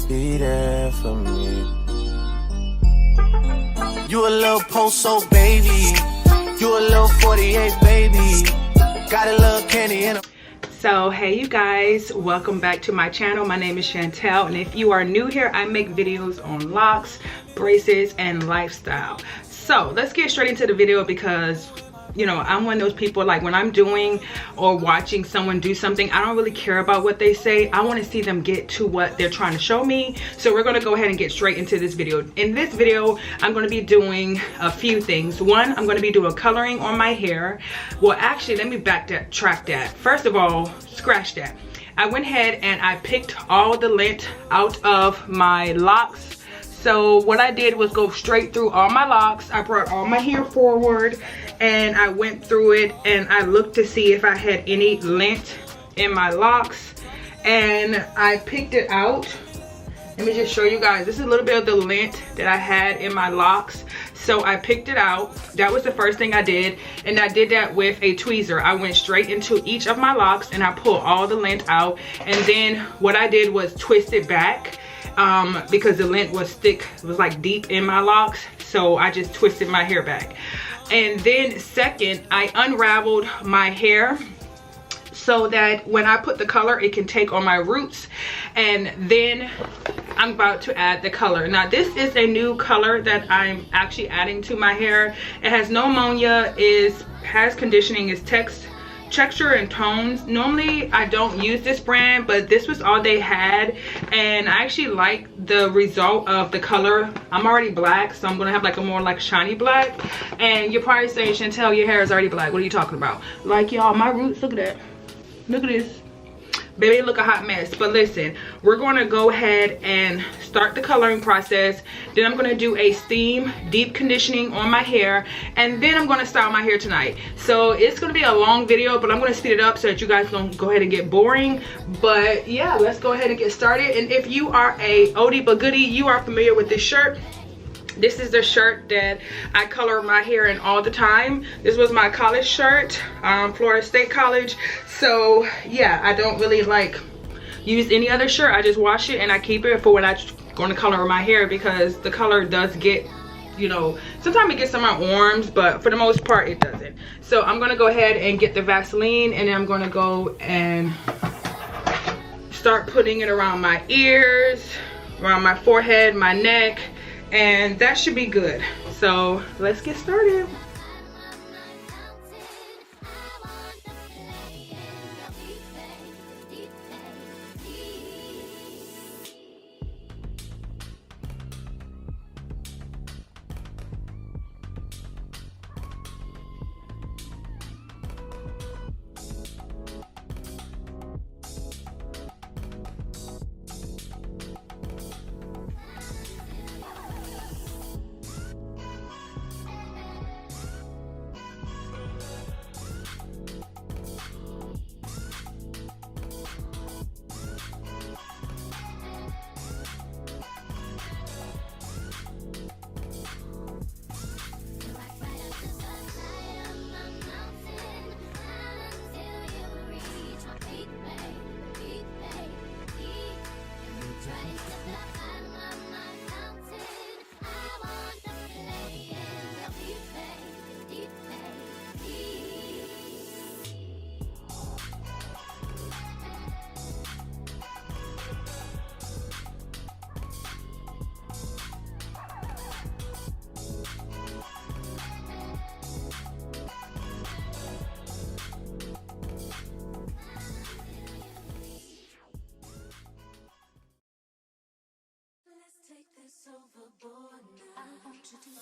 be there for me. You a little post-so baby. You a little 48 baby. Got a little candy in a... So hey you guys, welcome back to my channel. My name is Chantel, and if you are new here, I make videos on locks, braces, and lifestyle. So let's get straight into the video because you know, I'm one of those people, like when I'm doing or watching someone do something, I don't really care about what they say. I want to see them get to what they're trying to show me. So we're going to go ahead and get straight into this video. In this video, I'm going to be doing a few things. One, I'm going to be doing coloring on my hair. Well, actually, let me backtrack that. First of all, scratch that. I went ahead and I picked all the lint out of my locks. So what I did was go straight through all my locks. I brought all my hair forward and I went through it and I looked to see if I had any lint in my locks, and I picked it out. Let me just show you guys. This is a little bit of the lint that I had in my locks. So I picked it out. That was the first thing I did, and I did that with a tweezer. I went straight into each of my locks and I pulled all the lint out, and then what I did was twist it back because the lint was thick, it was like deep in my locks, so I just twisted my hair back. And then second, I unraveled my hair so that when I put the color, it can take on my roots. And then I'm about to add the color. Now this is a new color that I'm actually adding to my hair. It has no ammonia, has conditioning, is texture and tones. Normally I don't use this brand, but this was all they had, and I actually like the result of the color. I'm already black, so I'm gonna have like a more like shiny black. And you're probably saying, Chantel, your hair is already black, what are you talking about? Like, y'all, my roots, look at that, look at this baby, look a hot mess. But listen, we're going to go ahead and start the coloring process. Then I'm going to do a steam deep conditioning on my hair, and then I'm going to style my hair tonight. So it's going to be a long video, but I'm going to speed it up so that you guys don't go ahead and get boring. But yeah, let's go ahead and get started. And if you are a oldie but goodie, you are familiar with this shirt. This is the shirt that I color my hair in all the time. This was my college shirt, Florida State College. So yeah, I don't really like use any other shirt. I just wash it and I keep it for when I'm going to color my hair, because the color does get, you know, sometimes it gets on my arms, but for the most part it doesn't. So I'm going to go ahead and get the Vaseline, and then I'm going to go and start putting it around my ears, around my forehead, my neck, and that should be good. So let's get started.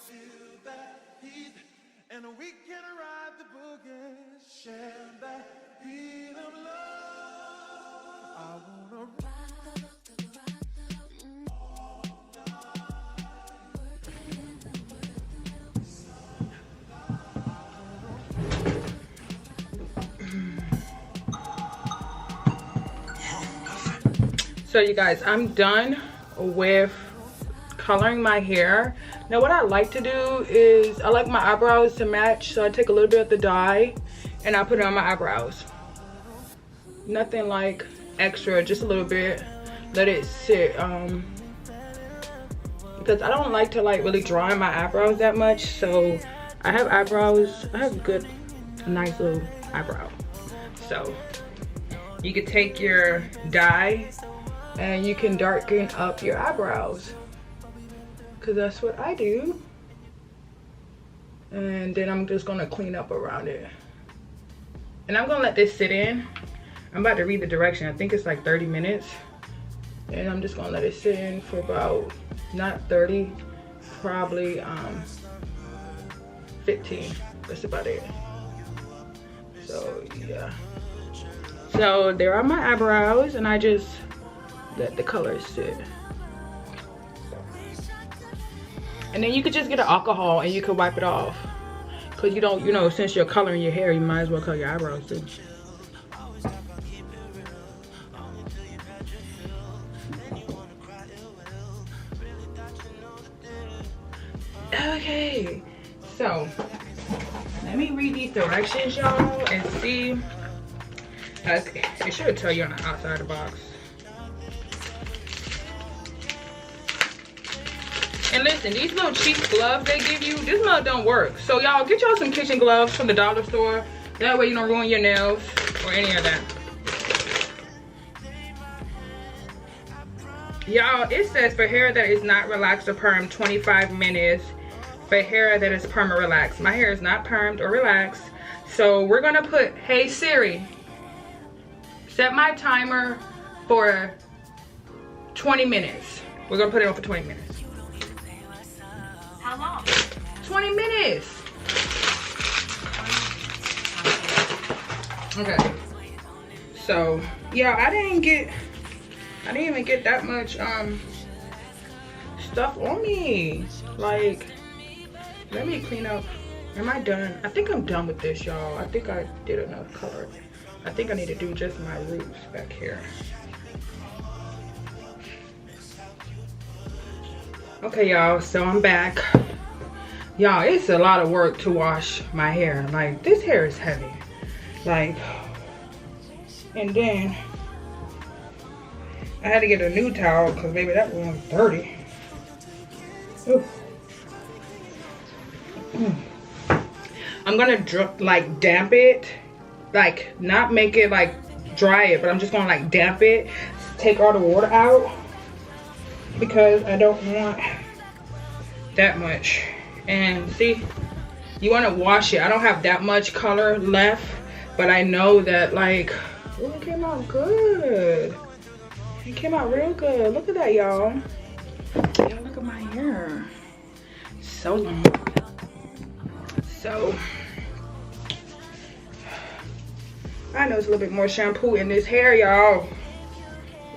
Feel that heat, and we can ride the boogie, share that heat of love. I wanna ride the So you guys, I'm done with coloring my hair. Now what I like to do is I like my eyebrows to match, so I take a little bit of the dye and I put it on my eyebrows. Nothing like extra, just a little bit. let it sit, because I don't like to like really draw in my eyebrows that much. So I have eyebrows, I have good, nice little eyebrow. So you could take your dye and you can darken up your eyebrows, because that's what I do. And then I'm just gonna clean up around it. And I'm gonna let this sit in. I'm about to read the direction. I think it's like 30 minutes. And I'm just gonna let it sit in for about, not 30, probably 15. That's about it. So yeah. So there are my eyebrows, and I just let the color sit. And then you could just get an alcohol and you could wipe it off. Cause you don't, you know, since you're coloring your hair, you might as well color your eyebrows too. Okay, so let me read these directions, y'all, and see. It should tell you on the outside of the box. And listen, these little cheap gloves they give you, this mug don't work. So y'all get y'all some kitchen gloves from the dollar store. That way you don't ruin your nails or any of that. Y'all, it says for hair that is not relaxed or permed, 25 minutes. For hair that is perm or relaxed. My hair is not permed or relaxed. So we're gonna put, hey Siri, set my timer for 20 minutes. We're gonna put it on for 20 minutes. How long? 20 minutes. Okay. So yeah, I didn't even get that much stuff on me. Like, let me clean up. Am I done? I think I'm done with this, y'all. I think I did enough color. I think I need to do just my roots back here. Okay, y'all, so I'm back. Y'all, it's a lot of work to wash my hair. Like, this hair is heavy. Like, and then I had to get a new towel because maybe that one was dirty. Ooh. I'm gonna like damp it, like not make it like dry it, but I'm just gonna like damp it, take all the water out because I don't want that much. And see, you want to wash it. I don't have that much color left, but I know that like, oh, it came out good. It came out real good. Look at that, y'all. Y'all look at my hair. So long. So I know it's a little bit more shampoo in this hair, y'all.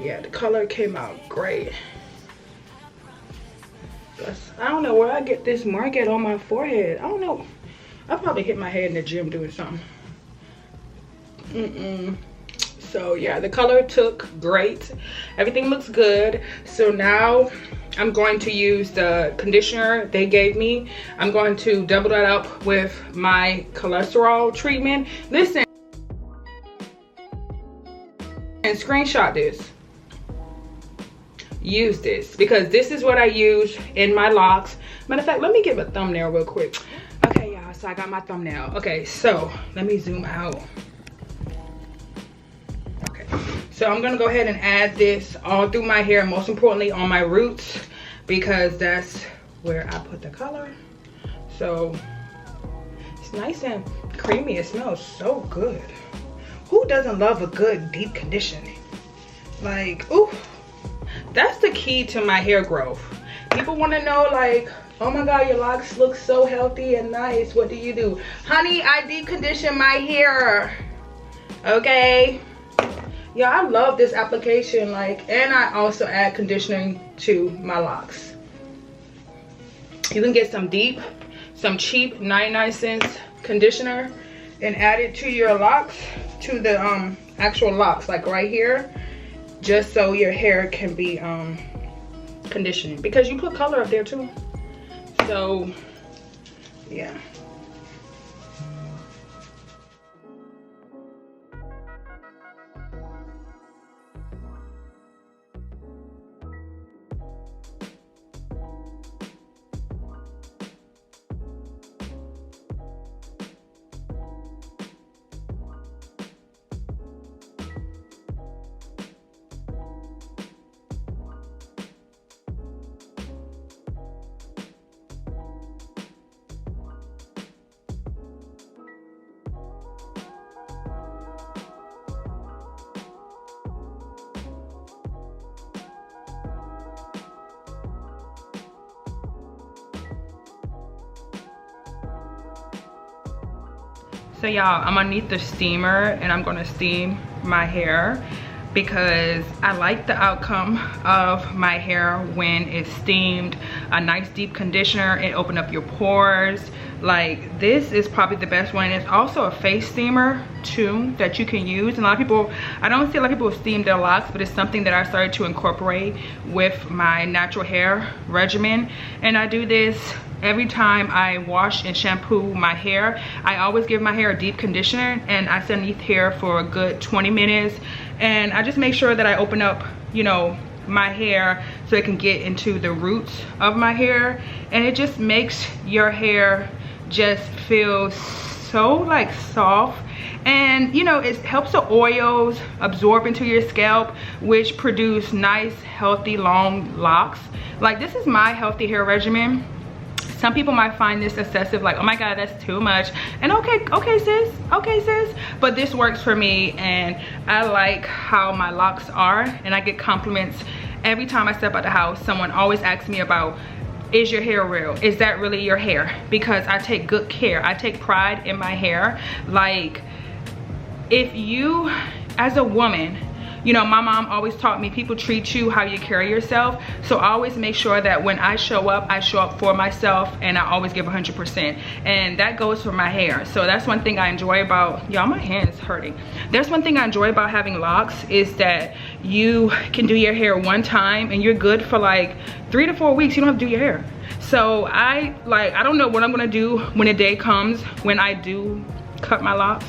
Yeah, the color came out great. I don't know where I get this mark at on my forehead. I don't know. I probably hit my head in the gym doing something. So yeah, the color took great. Everything looks good. So now I'm going to use the conditioner they gave me. I'm going to double that up with my cholesterol treatment. Listen, and screenshot this. Use this because this is what I use in my locks. Matter of fact, let me give a thumbnail real quick. Okay, y'all, so I got my thumbnail. Okay, so let me zoom out. Okay, so I'm gonna go ahead and add this all through my hair, most importantly on my roots, because that's where I put the color. So it's nice and creamy. It smells so good. Who doesn't love a good deep conditioning? Like, ooh, that's the key to my hair growth. People want to know, like, oh my god, your locks look so healthy and nice. What do you do? Honey, I deep condition my hair. Okay. Yeah, I love this application. Like, and I also add conditioning to my locks. You can get some cheap 99-cent conditioner and add it to your locks, to the actual locks, like right here, just so your hair can be conditioning, because you put color up there too. So yeah. So y'all, I'm gonna need the steamer and I'm gonna steam my hair because I like the outcome of my hair when it's steamed. A nice deep conditioner, it open up your pores. Like, this is probably the best one. It's also a face steamer too that you can use. And a lot of people, I don't see a lot of people steam their locks, but it's something that I started to incorporate with my natural hair regimen. And I do this every time I wash and shampoo my hair. I always give my hair a deep conditioner and I sit underneath here for a good 20 minutes. And I just make sure that I open up, you know, my hair so it can get into the roots of my hair. And it just makes your hair just feel so like soft. And you know, it helps the oils absorb into your scalp, which produce nice, healthy, long locks. Like, this is my healthy hair regimen. Some people might find this excessive, like, oh my god, that's too much. And okay sis, but this works for me and I like how my locks are. And I get compliments every time I step out the house. Someone always asks me about, is your hair real? Is that really your hair? Because I take good care. I take pride in my hair. Like, if you, as a woman, you know, my mom always taught me people treat you how you carry yourself. So I always make sure that when I show up for myself and I always give 100%. And that goes for my hair. So that's one thing I enjoy about, y'all, my hand's hurting. There's one thing I enjoy about having locks is that you can do your hair one time and you're good for like 3 to 4 weeks. You don't have to do your hair. So I don't know what I'm gonna do when the day comes when I do cut my locks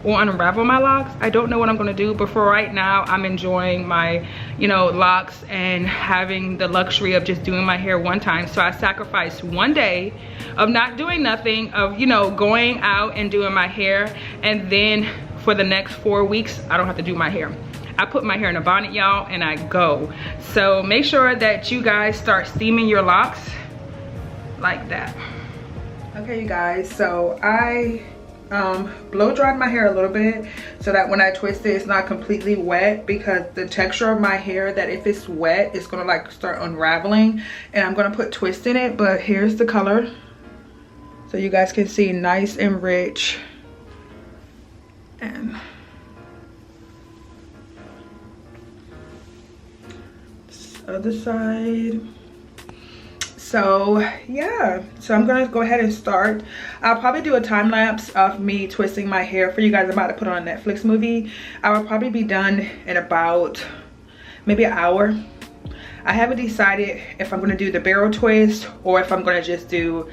or unravel my locks. I don't know what I'm gonna do, but for right now, I'm enjoying my, you know, locks and having the luxury of just doing my hair one time. So I sacrificed one day of not doing nothing, of, you know, going out and doing my hair, and then for the next 4 weeks, I don't have to do my hair. I put my hair in a bonnet, y'all, and I go. So make sure that you guys start steaming your locks like that. Okay, you guys, so I blow dried my hair a little bit so that when I twist it, it's not completely wet, because the texture of my hair, that if it's wet, it's gonna like start unraveling, and I'm gonna put twist in it. But here's the color, so you guys can see, nice and rich. And this other side. So yeah, so I'm gonna go ahead and start. I'll probably do a time lapse of me twisting my hair for you guys. I'm about to put on a Netflix movie. I will probably be done in about maybe an hour. I haven't decided if I'm gonna do the barrel twist or if I'm gonna just do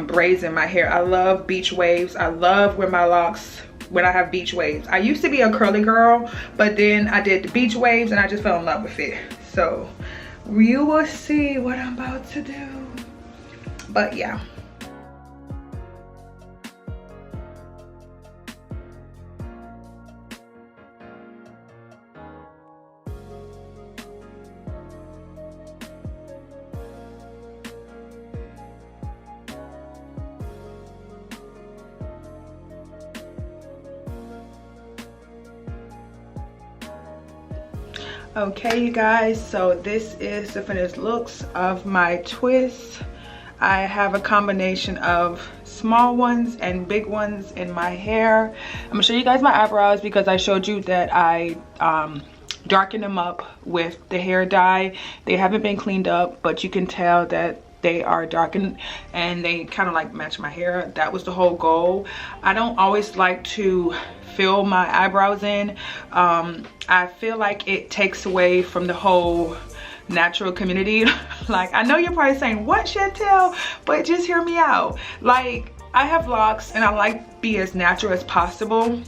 braids in my hair. I love beach waves. I love when my locks, when I have beach waves. I used to be a curly girl, but then I did the beach waves and I just fell in love with it. So you will see what I'm about to do. But yeah. Okay, you guys, so this is the finished looks of my twists. I have a combination of small ones and big ones in my hair. I'm gonna show you guys my eyebrows because I showed you that I darkened them up with the hair dye. They haven't been cleaned up, but you can tell that they are darkened and they kind of like match my hair. That was the whole goal. I don't always like to fill my eyebrows in. I feel like it takes away from the whole natural community. Like, I know you're probably saying, what, Chantel? But just hear me out. Like, I have locks and I like to be as natural as possible.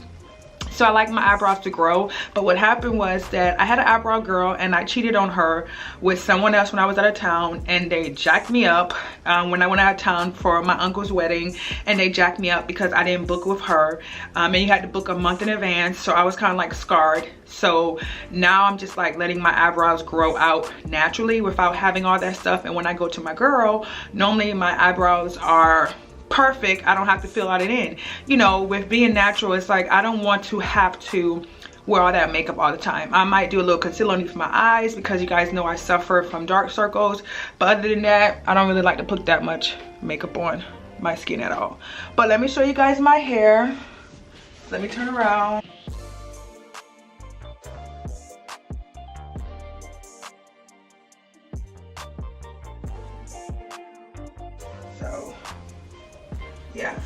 So I like my eyebrows to grow. But what happened was that I had an eyebrow girl and I cheated on her with someone else when I was out of town, and they jacked me up when I went out of town for my uncle's wedding, and they jacked me up because I didn't book with her, and you had to book a month in advance. So I was kind of like scarred. So now I'm just like letting my eyebrows grow out naturally without having all that stuff. And when I go to my girl, normally my eyebrows are perfect. I don't have to fill it in. You know, with being natural, it's like I don't want to have to wear all that makeup all the time. I might do a little concealer underneath my eyes because you guys know I suffer from dark circles, but other than that, I don't really like to put that much makeup on my skin at all. But let me show you guys my hair. Let me turn around. So yeah,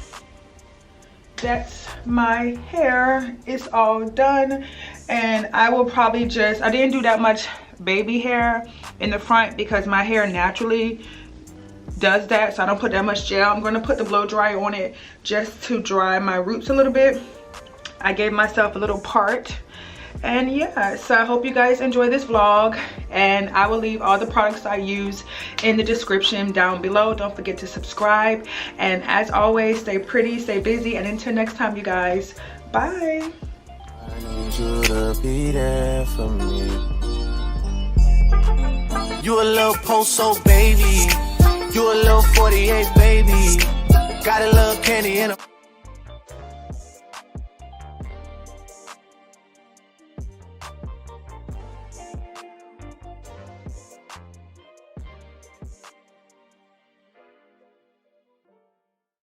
that's my hair. It's all done, and I will probably just, I didn't do that much baby hair in the front because my hair naturally does that, so I don't put that much gel. I'm going to put the blow dryer on it just to dry my roots a little bit. I gave myself a little part, and yeah, so I hope you guys enjoy this vlog, and I will leave all the products I use in the description down below. Don't forget to subscribe, and as always, stay pretty, stay busy, and until next time, you guys, bye. I need you to be there for me. You a little post-so baby, you a little 48 baby, got a little candy in a